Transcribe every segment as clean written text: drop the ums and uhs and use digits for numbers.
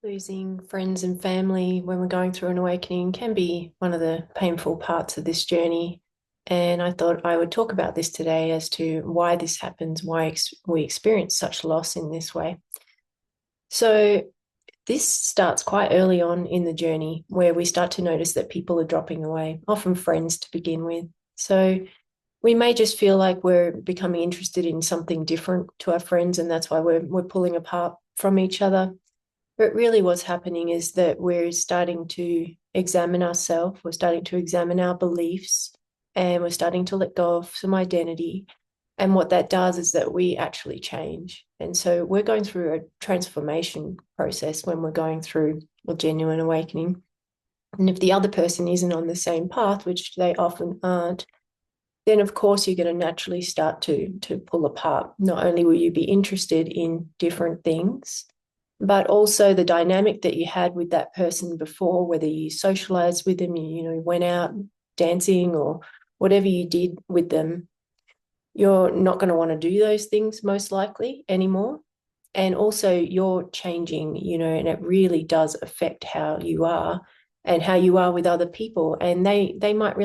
Losing friends and family when we're going through an awakening can be one of the painful parts of this journey. And I thought I would talk about this today as to why this happens, why we experience such loss in this way. So, this starts quite early on in the journey where we start to notice that people are dropping away, often friends to begin with. So, we may just feel like we're becoming interested in something different to our friends, and that's why we're pulling apart from each other. But really, what's happening is that we're starting to examine ourselves, we're starting to examine our beliefs, and we're starting to let go of some identity. And what that does is that we actually change. And so we're going through a transformation process when we're going through a genuine awakening. And if the other person isn't on the same path, which they often aren't, then of course you're going to naturally start to pull apart. Not only will you be interested in different things, but also the dynamic that you had with that person before, whether you socialized with them, you went out dancing or whatever you did with them, you're not going to want to do those things most likely anymore. And also you're changing, and it really does affect how you are and how you are with other people. And they might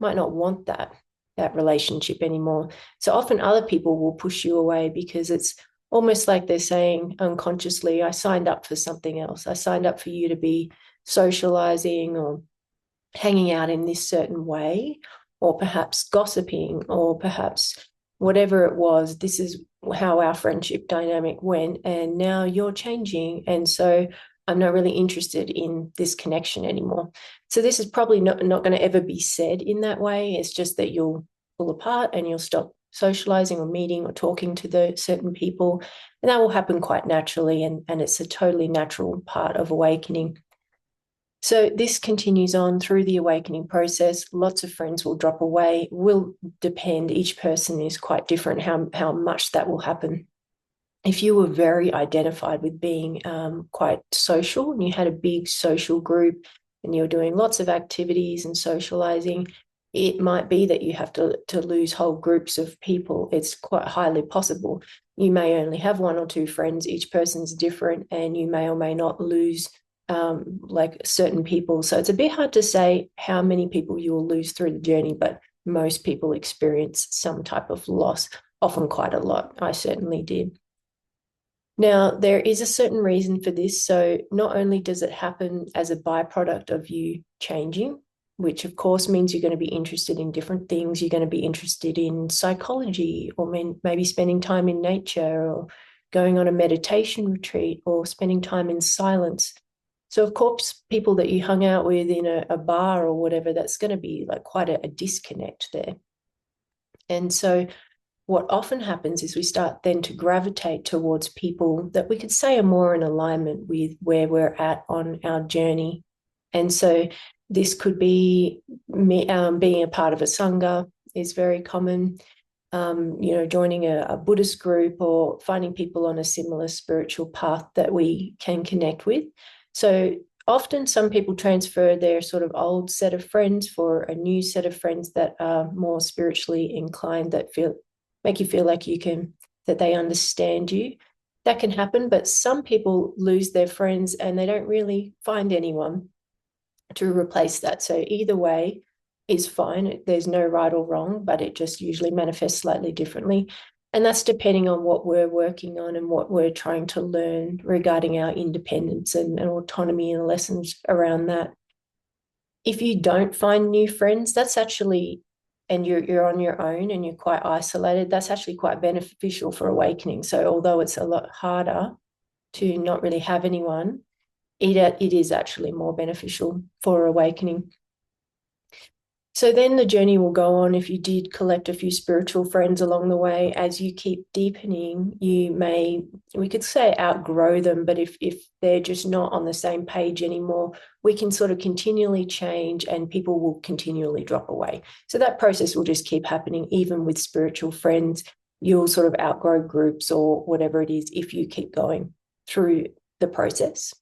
not want that relationship anymore. So often other people will push you away because it's almost like they're saying unconsciously, I signed up for something else. I signed up for you to be socializing or hanging out in this certain way, or perhaps gossiping, or perhaps whatever it was. This is how our friendship dynamic went. And now you're changing. And so I'm not really interested in this connection anymore. So this is probably not going to ever be said in that way. It's just that you'll pull apart and you'll stop socializing or meeting or talking to the certain people. And that will happen quite naturally. And it's a totally natural part of awakening. So this continues on through the awakening process. Lots of friends will drop away. It will depend. Each person is quite different how much that will happen. If you were very identified with being quite social and you had a big social group and you're doing lots of activities and socializing, it might be that you have to lose whole groups of people. It's quite highly possible. You may only have one or two friends. Each person's different, and you may or may not lose like certain people. So it's a bit hard to say how many people you will lose through the journey, but most people experience some type of loss, often quite a lot. I certainly did. Now, there is a certain reason for this. So not only does it happen as a byproduct of you changing, which of course means you're going to be interested in different things. You're going to be interested in psychology, or maybe spending time in nature, or going on a meditation retreat, or spending time in silence. So of course, people that you hung out with in a bar or whatever, that's going to be like quite a disconnect there. And so what often happens is we start then to gravitate towards people that we could say are more in alignment with where we're at on our journey. And so this could be being a part of a sangha is very common. Joining a Buddhist group, or finding people on a similar spiritual path that we can connect with. So often some people transfer their sort of old set of friends for a new set of friends that are more spiritually inclined, that make you feel like that they understand you. That can happen, but some people lose their friends and they don't really find anyone to replace that. So either way is fine. There's no right or wrong, but it just usually manifests slightly differently. And that's depending on what we're working on and what we're trying to learn regarding our independence and autonomy, and lessons around that. If you don't find new friends, that's actually, and you're on your own and you're quite isolated, that's actually quite beneficial for awakening. So although it's a lot harder to not really have anyone, it is actually more beneficial for awakening. So then the journey will go on. If you did collect a few spiritual friends along the way, as you keep deepening, you may, we could say, outgrow them, but if they're just not on the same page anymore, we can sort of continually change and people will continually drop away. So that process will just keep happening. Even with spiritual friends, you'll sort of outgrow groups or whatever it is if you keep going through the process.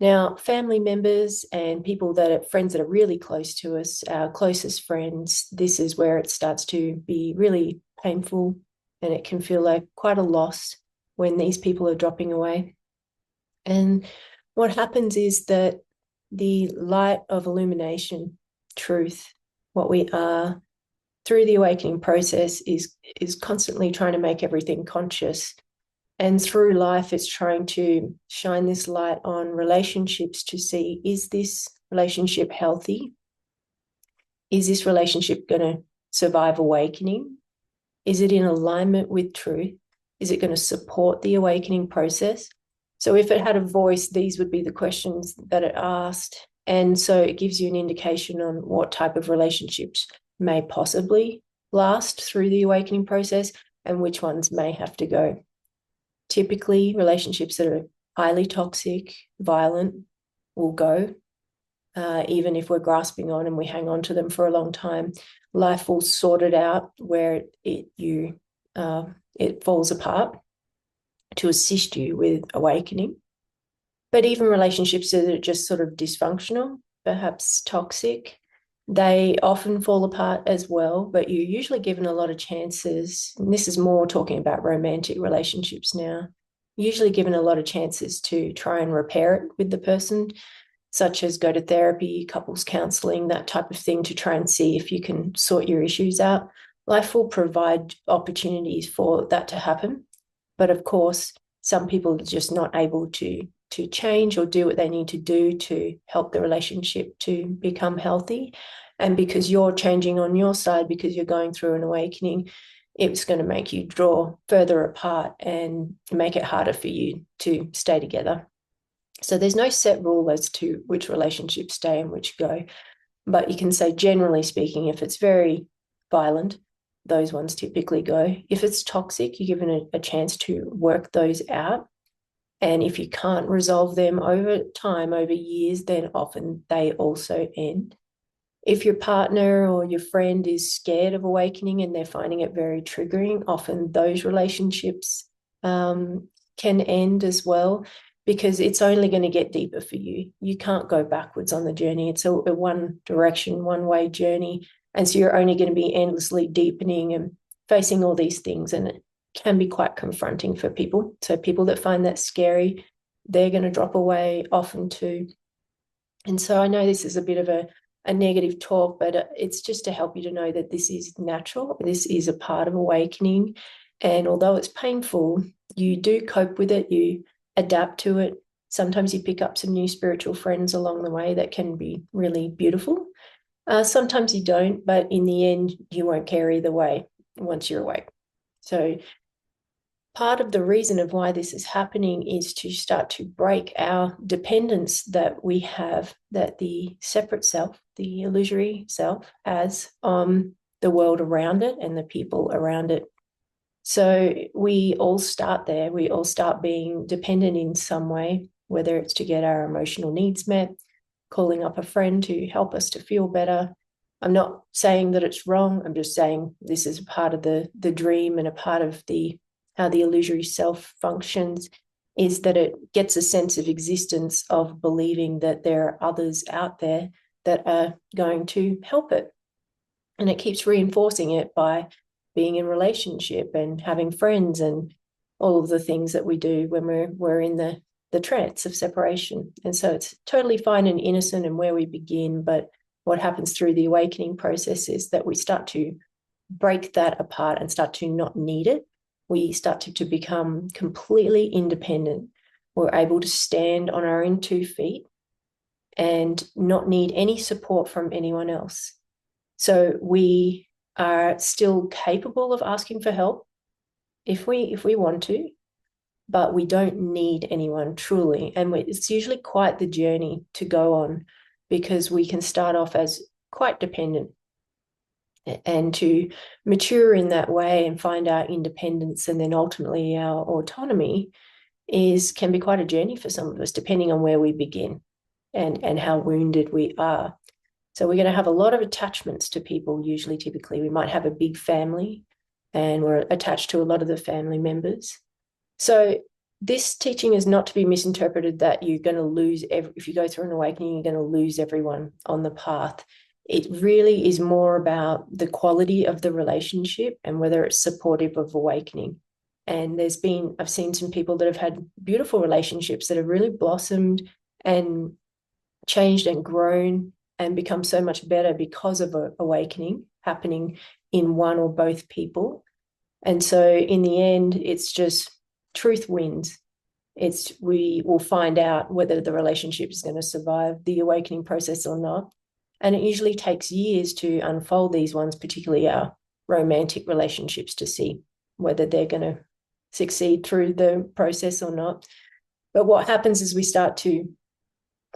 Now, family members and people that are friends that are really close to us, our closest friends, this is where it starts to be really painful, and it can feel like quite a loss when these people are dropping away. And what happens is that the light of illumination, truth, what we are through the awakening process is constantly trying to make everything conscious. And through life, it's trying to shine this light on relationships to see, is this relationship healthy? Is this relationship going to survive awakening? Is it in alignment with truth? Is it going to support the awakening process? So if it had a voice, these would be the questions that it asked. And so it gives you an indication on what type of relationships may possibly last through the awakening process and which ones may have to go. Typically, relationships that are highly toxic, violent, will go. Even if we're grasping on and we hang on to them for a long time, life will sort it out where it falls apart to assist you with awakening. But even relationships that are just sort of dysfunctional, perhaps toxic, they often fall apart as well, but you're usually given a lot of chances. And this is more talking about romantic relationships now. Usually given a lot of chances to try and repair it with the person, such as go to therapy, couples counseling, that type of thing, to try and see if you can sort your issues out. Life will provide opportunities for that to happen. But of course, some people are just not able to change or do what they need to do to help the relationship to become healthy. And because you're changing on your side, because you're going through an awakening, it's going to make you draw further apart and make it harder for you to stay together. So there's no set rule as to which relationships stay and which go. But you can say, generally speaking, if it's very violent, those ones typically go. If it's toxic, you're given a chance to work those out. And if you can't resolve them over time, over years, then often they also end. If your partner or your friend is scared of awakening and they're finding it very triggering, often those relationships can end as well, because it's only going to get deeper for you. You can't go backwards on the journey. It's a one direction, one way journey. And so you're only going to be endlessly deepening and facing all these things. And it can be quite confronting for people. So people that find that scary, they're going to drop away often too. And so I know this is a bit of a negative talk, but it's just to help you to know that this is natural. This is a part of awakening. And although it's painful, you do cope with it. You adapt to it. Sometimes you pick up some new spiritual friends along the way that can be really beautiful. Sometimes you don't, but in the end, you won't care either way once you're awake. So part of the reason of why this is happening is to start to break our dependence that we have, that the separate self, the illusory self, has on the world around it and the people around it. So we all start there. We all start being dependent in some way, whether it's to get our emotional needs met, calling up a friend to help us to feel better. I'm not saying that it's wrong. I'm just saying this is a part of the dream and a part of how the illusory self functions, is that it gets a sense of existence, of believing that there are others out there that are going to help it. And it keeps reinforcing it by being in relationship and having friends and all of the things that we do when we're in the trance of separation. And so it's totally fine and innocent and where we begin. But what happens through the awakening process is that we start to break that apart and start to not need it. We start to become completely independent. We're able to stand on our own 2 feet and not need any support from anyone else. So we are still capable of asking for help if we want to, but we don't need anyone truly. And it's usually quite the journey to go on, because we can start off as quite dependent, and to mature in that way and find our independence and then ultimately our autonomy can be quite a journey for some of us, depending on where we begin and how wounded we are. So we're going to have a lot of attachments to people. Typically, we might have a big family and we're attached to a lot of the family members. So this teaching is not to be misinterpreted that you're going to lose if you go through an awakening, you're going to lose everyone on the path. It really is more about the quality of the relationship and whether it's supportive of awakening. And I've seen some people that have had beautiful relationships that have really blossomed and changed and grown and become so much better because of an awakening happening in one or both people. And so in the end, it's just truth wins. We will find out whether the relationship is going to survive the awakening process or not. And it usually takes years to unfold these ones, particularly our romantic relationships, to see whether they're going to succeed through the process or not. But what happens is we start to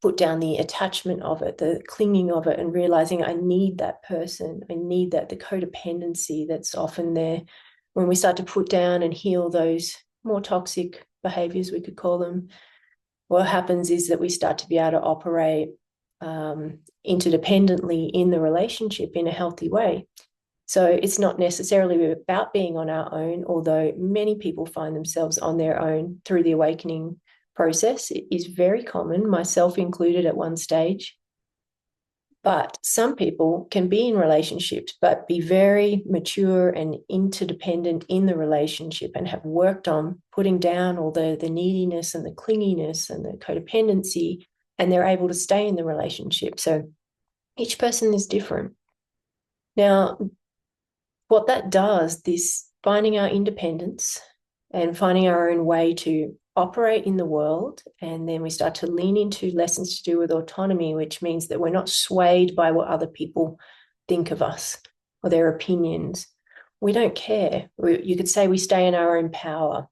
put down the attachment of it, the clinging of it, and realizing I need that person. I need that, the codependency that's often there. When we start to put down and heal those more toxic behaviors, we could call them, what happens is that we start to be able to operate interdependently in the relationship in a healthy way. So it's not necessarily about being on our own, although many people find themselves on their own through the awakening process. It is very common, myself included at one stage. But some people can be in relationships, but be very mature and interdependent in the relationship and have worked on putting down all the neediness and the clinginess and the codependency, and they're able to stay in the relationship. So each person is different. Now, what that does, this finding our independence and finding our own way to operate in the world, and then we start to lean into lessons to do with autonomy, which means that we're not swayed by what other people think of us or their opinions. We don't care. You could say we stay in our own power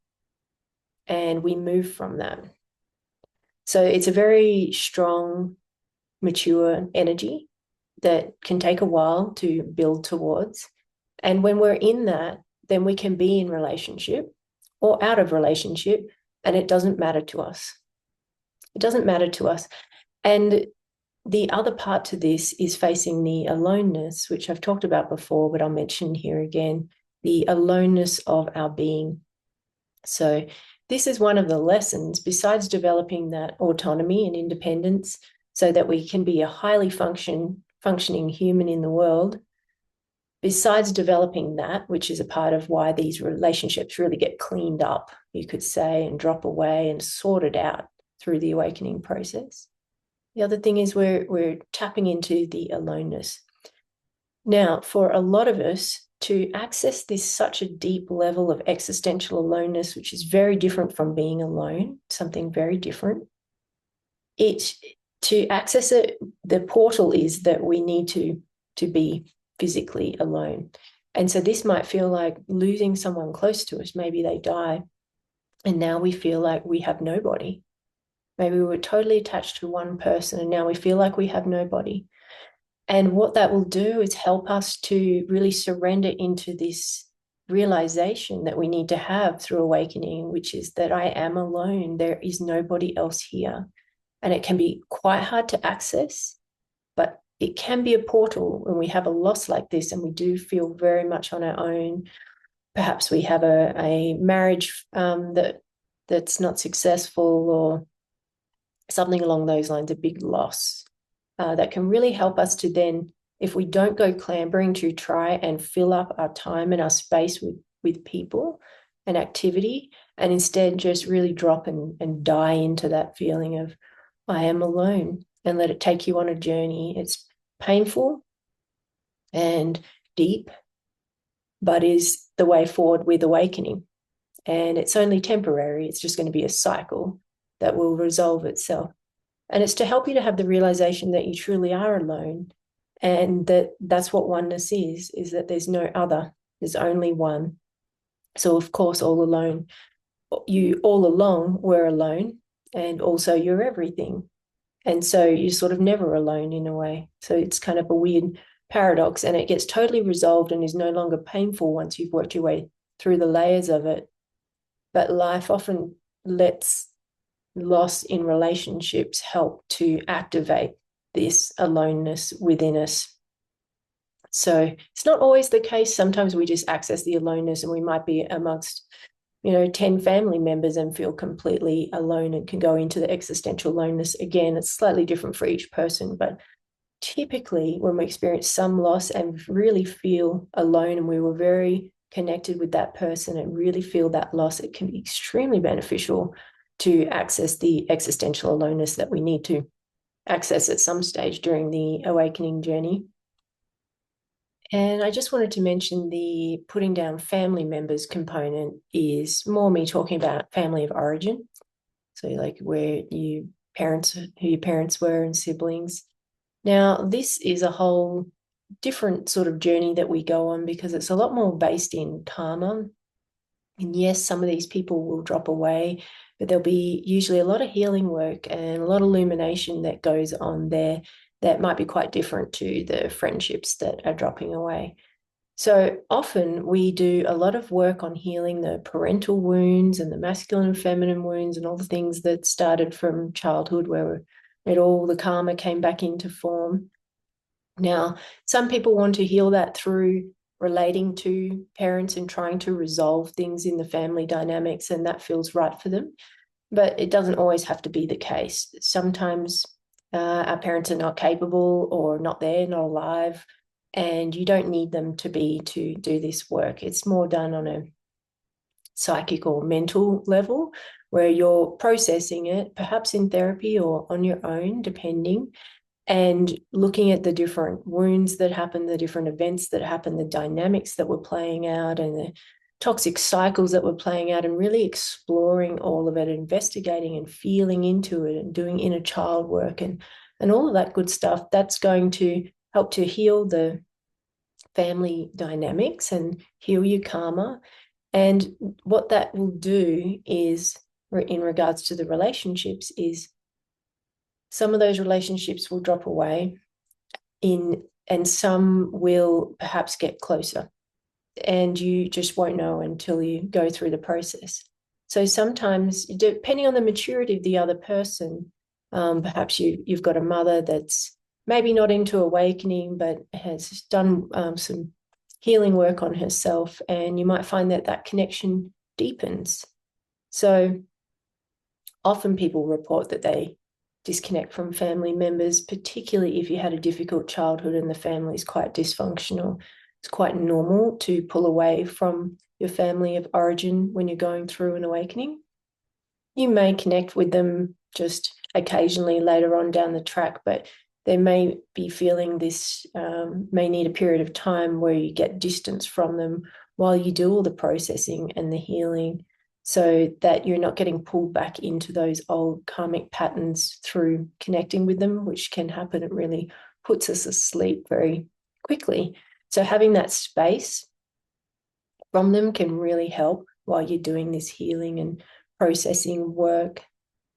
and we move from that. So it's a very strong, mature energy that can take a while to build towards. And when we're in that, then we can be in relationship or out of relationship, and it doesn't matter to us. It doesn't matter to us. And the other part to this is facing the aloneness, which I've talked about before, but I'll mention here again, the aloneness of our being. So this is one of the lessons, besides developing that autonomy and independence so that we can be a highly functioning human in the world. Besides developing that, which is a part of why these relationships really get cleaned up, you could say, and drop away and sorted out through the awakening process. The other thing is we're tapping into the aloneness. Now, for a lot of us to access this such a deep level of existential aloneness, which is very different from being alone, something very different, to access it, the portal is that we need to be physically alone. And so this might feel like losing someone close to us. Maybe they die, and now we feel like we have nobody. Maybe we were totally attached to one person, and now we feel like we have nobody. And what that will do is help us to really surrender into this realization that we need to have through awakening, which is that I am alone. There is nobody else here. And it can be quite hard to access, but it can be a portal when we have a loss like this and we do feel very much on our own. Perhaps we have a marriage that's not successful or something along those lines, a big loss. That can really help us to then, if we don't go clambering, to try and fill up our time and our space with people and activity, and instead just really drop and die into that feeling of I am alone, and let it take you on a journey. It's painful and deep, but is the way forward with awakening. And it's only temporary. It's just going to be a cycle that will resolve itself. And it's to help you to have the realization that you truly are alone, and that's what oneness is that there's no other, there's only one. So of course, all alone, you all along were alone, and also you're everything. And so you're sort of never alone in a way. So it's kind of a weird paradox, and it gets totally resolved and is no longer painful once you've worked your way through the layers of it. But life often lets loss in relationships help to activate this aloneness within us. So it's not always the case. Sometimes we just access the aloneness and we might be amongst 10 family members and feel completely alone and can go into the existential aloneness. Again, it's slightly different for each person, but typically when we experience some loss and really feel alone and we were very connected with that person and really feel that loss, it can be extremely beneficial to access the existential aloneness that we need to access at some stage during the awakening journey. And I just wanted to mention the putting down family members component is more me talking about family of origin. So like where you parents, who your parents were and siblings. Now, this is a whole different sort of journey that we go on because it's a lot more based in karma. And yes, some of these people will drop away, but there'll be usually a lot of healing work and a lot of illumination that goes on there that might be quite different to the friendships that are dropping away. So often we do a lot of work on healing the parental wounds and the masculine and feminine wounds and all the things that started from childhood where it all the karma came back into form. Now, some people want to heal that through relating to parents and trying to resolve things in the family dynamics, and that feels right for them. But it doesn't always have to be the case. Sometimes our parents are not capable or not there, not alive, and you don't need them to be to do this work. It's more done on a psychic or mental level where you're processing it, perhaps in therapy or on your own, depending, and looking at the different wounds that happen, the different events that happen, the dynamics that were playing out, and the toxic cycles that were playing out, and really exploring all of it, investigating and feeling into it, and doing inner child work and all of that good stuff. That's going to help to heal the family dynamics and heal your karma. And what that will do is, in regards to the relationships, is some of those relationships will drop away and some will perhaps get closer, and you just won't know until you go through the process. So sometimes, depending on the maturity of the other person, perhaps you've got a mother that's maybe not into awakening but has done some healing work on herself, and you might find that that connection deepens. So often people report that they disconnect from family members, particularly if you had a difficult childhood and the family is quite dysfunctional. It's quite normal to pull away from your family of origin when you're going through an awakening. You may connect with them just occasionally later on down the track, but they may be feeling this, may need a period of time where you get distance from them while you do all the processing and the healing, so that you're not getting pulled back into those old karmic patterns through connecting with them, which can happen. It really puts us asleep very quickly. So having that space from them can really help while you're doing this healing and processing work.